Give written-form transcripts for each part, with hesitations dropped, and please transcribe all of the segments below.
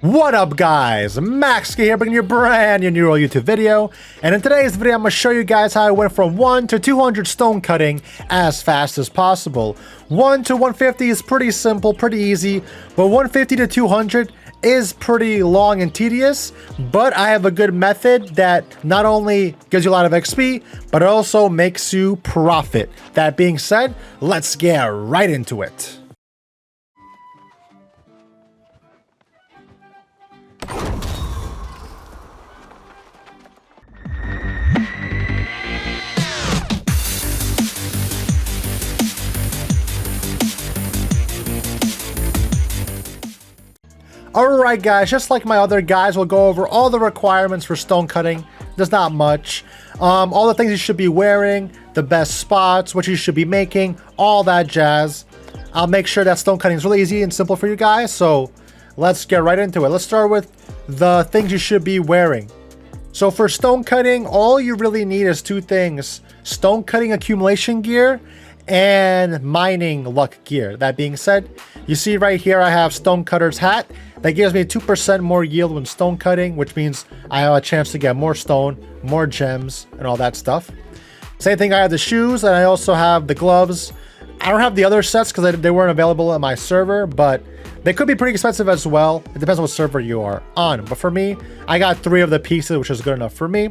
What up guys, Max here bringing you a brand new YouTube video, and in today's video I'm going to show you guys how I went from 1 to 200 stone cutting as fast as possible. 1 to 150 is pretty simple, pretty easy, but 150 to 200 is pretty long and tedious, but I have a good method that not only gives you a lot of XP, but it also makes you profit. That being said, let's get right into it. Alright guys, just like my other guys, we'll go over all the requirements for stone cutting. There's not much. All the things you should be wearing, the best spots, what you should be making, all that jazz. I'll make sure that stone cutting is really easy and simple for you guys, so let's get right into it. Let's start with the things you should be wearing. So for stone cutting, all you really need is two things: stone cutting accumulation gear and mining luck gear. That being said, you see right here I have stone cutter's hat. That gives me 2% more yield when stone cutting, which means I have a chance to get more stone, more gems, and all that stuff. Same thing, I have the shoes, and I also have the gloves. I don't have the other sets because they weren't available at my server, but they could be pretty expensive as well. It depends on what server you are on. But for me, I got 3 of the pieces, which is good enough for me.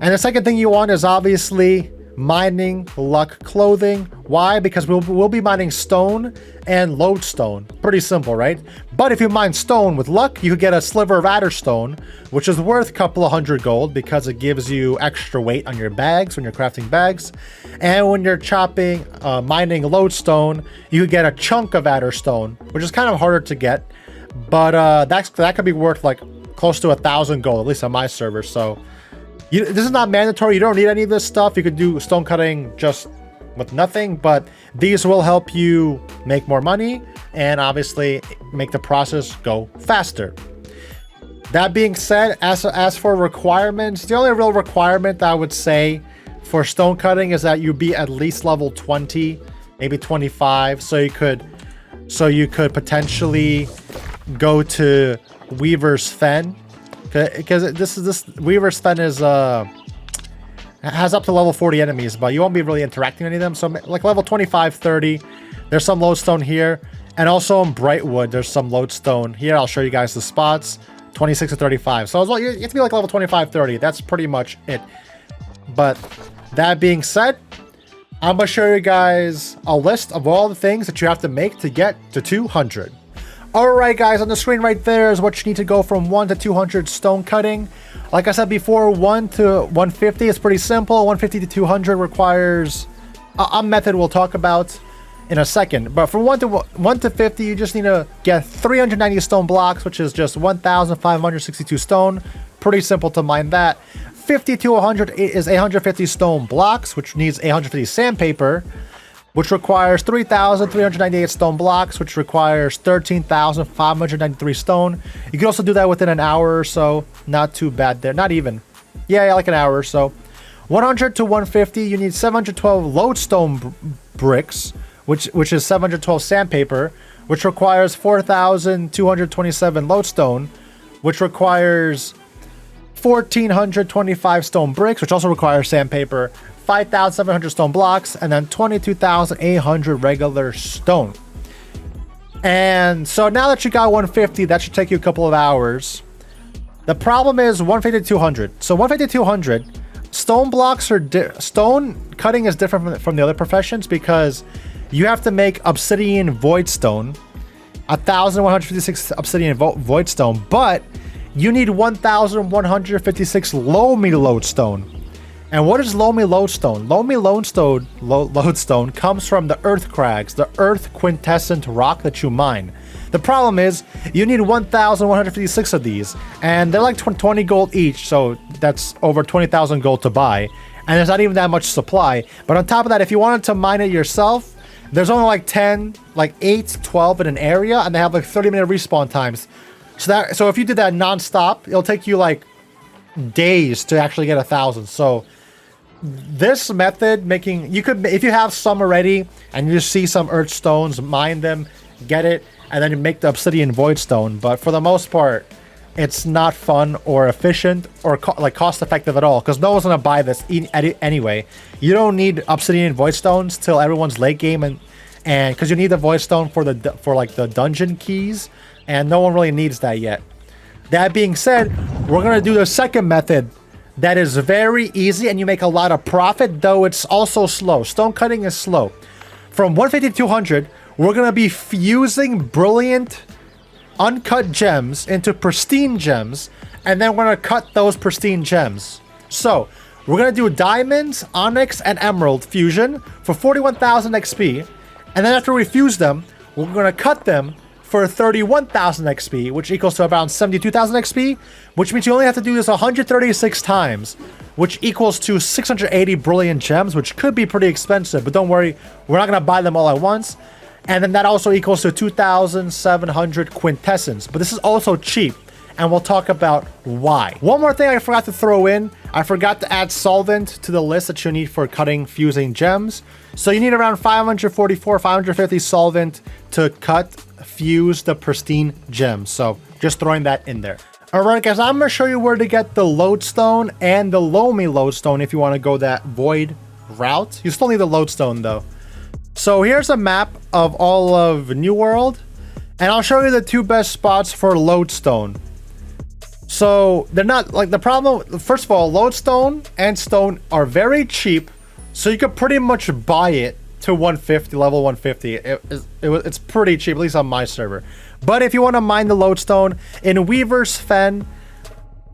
And the second thing you want is obviously mining luck clothing. Why? Because we'll be mining stone and lodestone. Pretty simple, right? But if you mine stone with luck, you could get a sliver of adder stone, which is worth a couple of hundred gold because it gives you extra weight on your bags when you're crafting bags. And when you're chopping, mining lodestone, you could get a chunk of adder stone, which is kind of harder to get, but that could be worth like close to 1,000 gold, at least on my server. So this is not mandatory. You don't need any of this stuff. You could do stone cutting just with nothing, but these will help you make more money and obviously make the process go faster. That being said, as for requirements, the only real requirement that I would say for stone cutting is that you be at least level 20, maybe 25, so you could potentially go to Weaver's Fen. Because this Weaver's Fen is has up to level 40 enemies, but you won't be really interacting with any of them. So like level 25, 30, there's some lodestone here, and also in Brightwood there's some lodestone here. I'll show you guys the spots, 26 to 35. So as well, you have to be like level 25, 30. That's pretty much it. But that being said, I'm gonna show you guys a list of all the things that you have to make to get to 200. Alright guys, on the screen right there is what you need to go from 1 to 200 stone cutting. Like I said before, 1 to 150 is pretty simple. 150 to 200 requires a method we'll talk about in a second. But from 1 to 50, you just need to get 390 stone blocks, which is just 1,562 stone. Pretty simple to mine that. 50 to 100 is 850 stone blocks, which needs 850 sandpaper, which requires 3,398 stone blocks, which requires 13,593 stone. You can also do that within an hour or so. Not too bad there. Not even. Yeah, like an hour or so. 100 to 150, you need 712 lodestone bricks, which is 712 sandpaper, which requires 4,227 lodestone, which requires 1,425 stone bricks, which also requires sandpaper, 5,700 stone blocks, and then 22,800 regular stone. And so now that you got 150, that should take you a couple of hours. The problem is 150 to 200. So 150 to 200, stone blocks are stone cutting is different from the other professions because you have to make obsidian void stone, 1,156 obsidian void stone, but you need 1,156 loamy lodestone. And what is loamy lodestone? Loamy lodestone comes from the earth crags, the earth quintessent rock that you mine. The problem is you need 1,156 of these, and they're like 20 gold each, so that's over 20,000 gold to buy, and there's not even that much supply. But on top of that, if you wanted to mine it yourself, there's only like 10, like 8, 12 in an area, and they have like 30-minute respawn times. So if you did that non-stop, it'll take you like days to actually get 1,000. So this method, you could, if you have some already and you see some earth stones, mine them, get it, and then you make the obsidian voidstone. But for the most part, it's not fun or efficient or like cost effective at all, because no one's gonna buy this anyway. You don't need obsidian voidstones till everyone's late game, and because you need the voidstone for like the dungeon keys, and no one really needs that yet. That being said, we're gonna do the second method that is very easy and you make a lot of profit, though it's also slow. Stone cutting is slow. From 150 to 200, we're gonna be fusing brilliant uncut gems into pristine gems, and then we're gonna cut those pristine gems. So we're gonna do diamonds, onyx, and emerald fusion for 41,000 XP, and then after we fuse them, we're gonna cut them for 31,000 XP, which equals to around 72,000 XP, which means you only have to do this 136 times, which equals to 680 brilliant gems, which could be pretty expensive, but don't worry, we're not gonna buy them all at once. And then that also equals to 2,700 quintessence, but this is also cheap, and we'll talk about why. One more thing I forgot to throw in, I forgot to add solvent to the list that you need for cutting fusing gems. So you need around 544, 550 solvent to fuse the pristine gems. So just throwing that in there. Alright guys, I'm going to show you where to get the lodestone and the loamy lodestone if you want to go that void route. You still need the lodestone though. So here's a map of all of New World, and I'll show you the two best spots for lodestone. So they're not like the problem. First of all, lodestone and stone are very cheap, so you could pretty much buy it to 150, level 150. It's pretty cheap, at least on my server. But if you want to mine the lodestone in Weaver's Fen,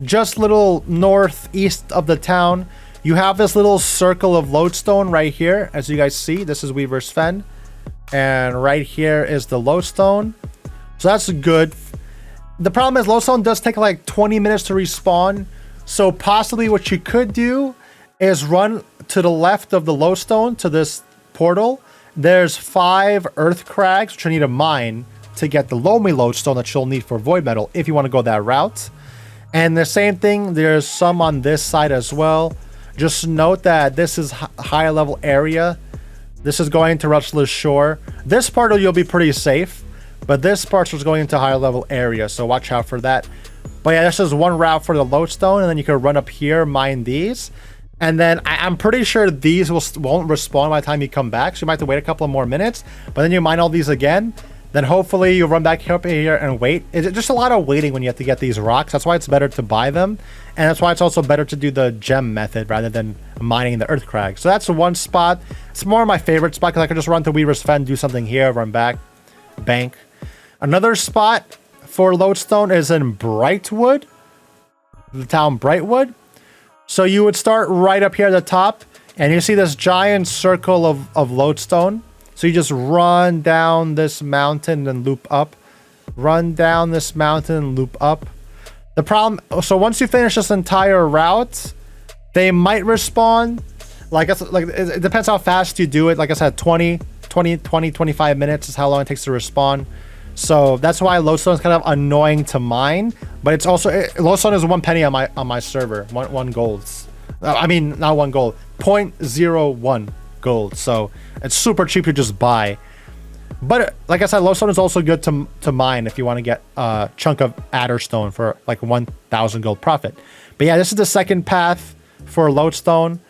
just little northeast of the town, you have this little circle of lodestone right here. As you guys see, this is Weaver's Fen, and right here is the lodestone. So that's good. The problem is lodestone does take like 20 minutes to respawn, so possibly what you could do is run to the left of the lodestone to this portal. There's 5 earth crags which you need to mine to get the loamy lodestone that you'll need for void metal if you want to go that route. And the same thing, there's some on this side as well. Just note that this is higher level area. This is going to Rutsless Shore. This part you'll be pretty safe, but this part's going into higher level area, so watch out for that. But yeah, this is one route for the lodestone, and then you can run up here, mine these. And then I'm pretty sure these won't respawn by the time you come back, so you might have to wait a couple of more minutes. But then you mine all these again, then hopefully you run back up here and wait. It's just a lot of waiting when you have to get these rocks. That's why it's better to buy them, and that's why it's also better to do the gem method rather than mining the earth crag. So that's one spot. It's more my favorite spot because I can just run to Weaver's Fen, do something here, run back, bank. Another spot for lodestone is in Brightwood, the town Brightwood. So you would start right up here at the top, and you see this giant circle of lodestone. So you just run down this mountain and loop up. Run down this mountain and loop up. The problem, so once you finish this entire route, they might respawn. Like it depends how fast you do it. Like I said, 25 minutes is how long it takes to respawn. So that's why lodestone is kind of annoying to mine, but it's also lodestone is 1 penny on my server, one gold. I mean, not 1 gold, 0.01 gold. So it's super cheap to just buy. But like I said, lodestone is also good to mine if you want to get a chunk of adderstone for like 1,000 gold profit. But yeah, this is the second path for lodestone.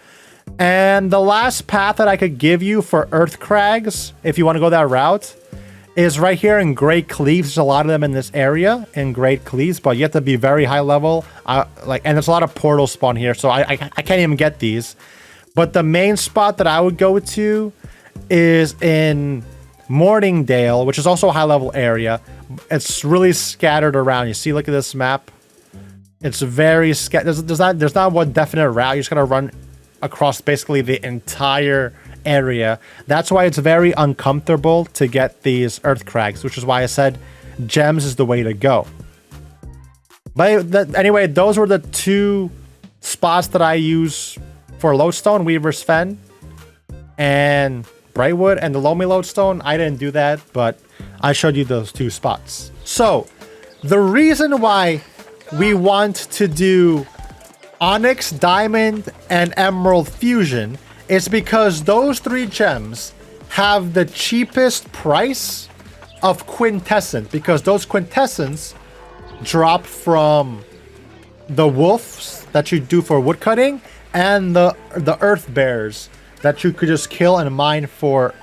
And the last path that I could give you for earth crags, if you want to go that route, is right here in Great Cleaves. There's a lot of them in this area in Great Cleaves, but you have to be very high level. And there's a lot of portals spawn here, so I can't even get these. But the main spot that I would go to is in Morningdale, which is also a high level area. It's really scattered around. You see, look at this map. It's very scattered. There's not one definite route. You just gotta run across basically the entire area. That's why it's very uncomfortable to get these earth crags, which is why I said gems is the way to go. But anyway, those were the two spots that I use for lodestone: Weaver's Fen and Brightwood. And the loamy lodestone, I didn't do that, but I showed you those two spots. So the reason why we want to do onyx, diamond, and emerald fusion is because those 3 gems have the cheapest price of quintessence, because those quintessence drop from the wolves that you do for wood cutting and the earth bears that you could just kill and mine for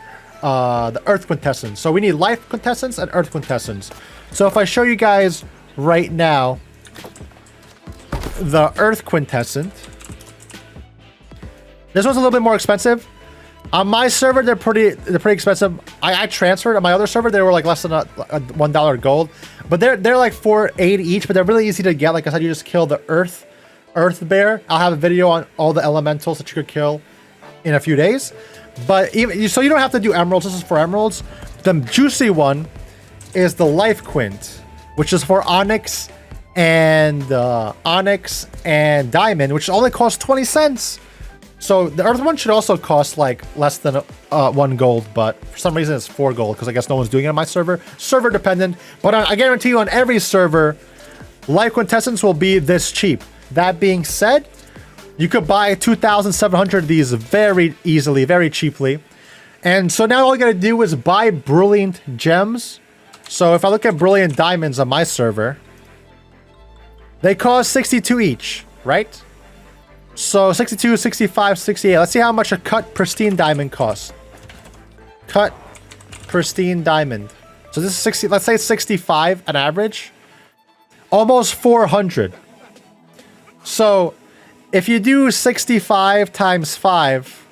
the earth quintessence. So we need life quintessence and earth quintessence. So if I show you guys right now the earth quintessence, this one's a little bit more expensive. On my server, they're pretty expensive. I transferred on my other server, they were like less than a $1 gold, but they're like $4.80 each. But they're really easy to get. Like I said, you just kill the earth bear. I'll have a video on all the elementals that you could kill in a few days. But even so, you don't have to do emeralds. This is for emeralds. The juicy one is the life quint, which is for onyx and diamond, which only costs 20 cents. So the earth one should also cost like less than 1 gold, but for some reason it's 4 gold because I guess no one's doing it on my server. Server dependent, but I guarantee you on every server, life quintessence will be this cheap. That being said, you could buy 2,700 of these very easily, very cheaply. And so now all you gotta do is buy brilliant gems. So if I look at brilliant diamonds on my server, they cost 62 each, right? So 62, 65, 68. Let's see how much a cut pristine diamond costs. Cut pristine diamond. So this is 60, let's say it's 65 an average. Almost 400. So if you do 65 times 5,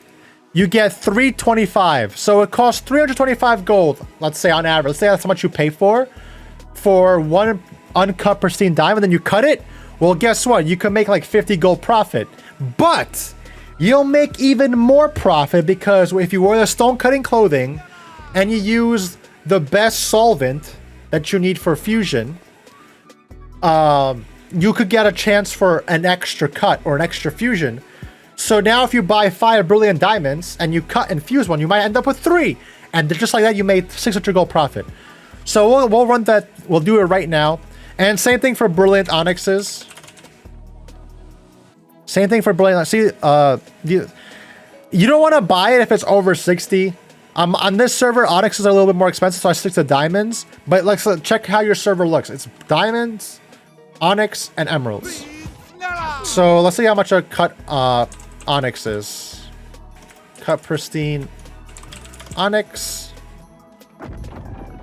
you get 325. So it costs 325 gold, let's say on average. Let's say that's how much you pay for one uncut pristine diamond, then you cut it. Well, guess what? You can make like 50 gold profit. But you'll make even more profit because if you wear the stone cutting clothing and you use the best solvent that you need for fusion, you could get a chance for an extra cut or an extra fusion. So now if you buy 5 brilliant diamonds and you cut and fuse one, you might end up with 3. And just like that, you made 600 gold profit. So we'll run that. We'll do it right now. And same thing for brilliant onyxes. Same thing for brilliant. See, you don't want to buy it if it's over 60. On this server, onyxes are a little bit more expensive, so I stick to diamonds. But let's check how your server looks. It's diamonds, onyx, and emeralds. So let's see how much a cut onyx is. Cut pristine onyx.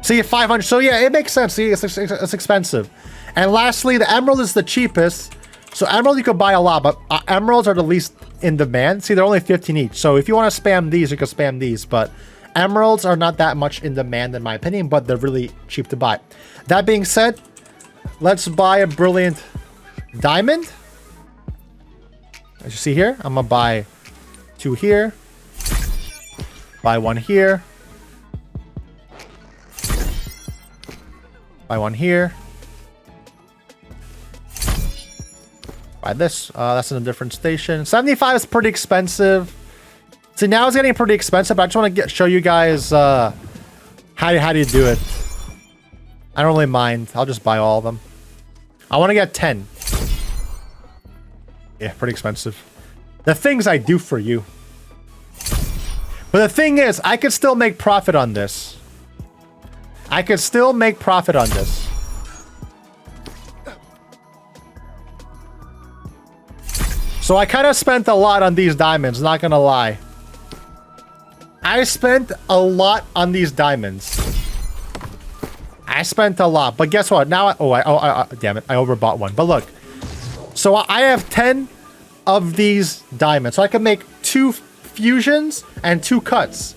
See, 500. So yeah, it makes sense. See, it's expensive. And lastly, the emerald is the cheapest. So emerald you could buy a lot, but emeralds are the least in demand. See, they're only 15 each. So if you want to spam these, you can spam these. But emeralds are not that much in demand in my opinion, but they're really cheap to buy. That being said, let's buy a brilliant diamond. As you see here, I'm gonna buy 2 here. Buy 1 here. Buy 1 here. Buy this. That's in a different station. 75 is pretty expensive. See, now it's getting pretty expensive, but I just want to show you guys how do you do it. I don't really mind. I'll just buy all of them. I want to get 10. Yeah, pretty expensive. The things I do for you. But the thing is, I could still make profit on this. I could still make profit on this. So I kind of spent a lot on these diamonds, not gonna lie. I spent a lot on these diamonds. I spent a lot, but guess what? Now, damn it, I overbought one. But look, so I have 10 of these diamonds, so I can make 2 fusions and 2 cuts.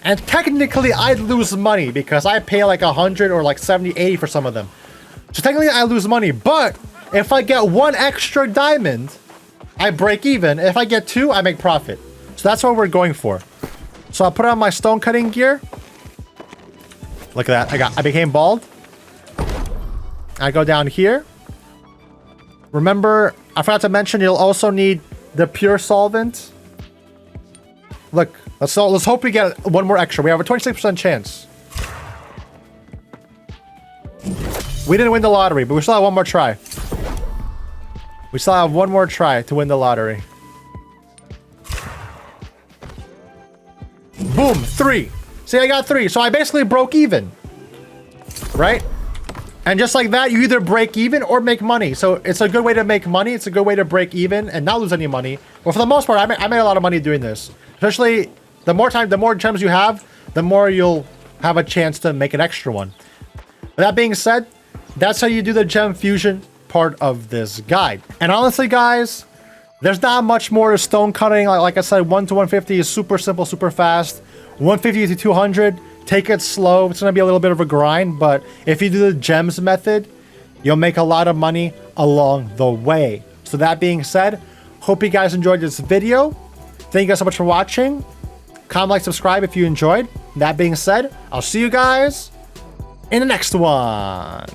And technically, I'd lose money because I pay like 100 or like 70, 80 for some of them. So technically, I lose money. But if I get 1 extra diamond, I break even. If I get 2, I make profit. So that's what we're going for. So I'll put on my stone cutting gear. Look at that. I became bald. I go down here. Remember, I forgot to mention you'll also need the pure solvent. Look, let's hope we get 1 more extra. We have a 26% chance. We didn't win the lottery, but we still have 1 more try. We still have 1 more try to win the lottery. Boom, 3. See, I got 3. So I basically broke even. right? And just like that, you either break even or make money. So it's a good way to make money. It's a good way to break even and not lose any money. But for the most part, I made a lot of money doing this. Especially the more gems you have, the more you'll have a chance to make an extra one. With that being said, that's how you do the gem fusion part of this guide. And honestly, guys, there's not much more to stone cutting. Like I said, 1 to 150 is super simple, super fast. 150 to 200, take it slow. It's gonna be a little bit of a grind, but if you do the gems method, you'll make a lot of money along the way. So that being said, hope you guys enjoyed this video. Thank you guys so much for watching. Comment, like, subscribe if you enjoyed. That being said, I'll see you guys in the next one.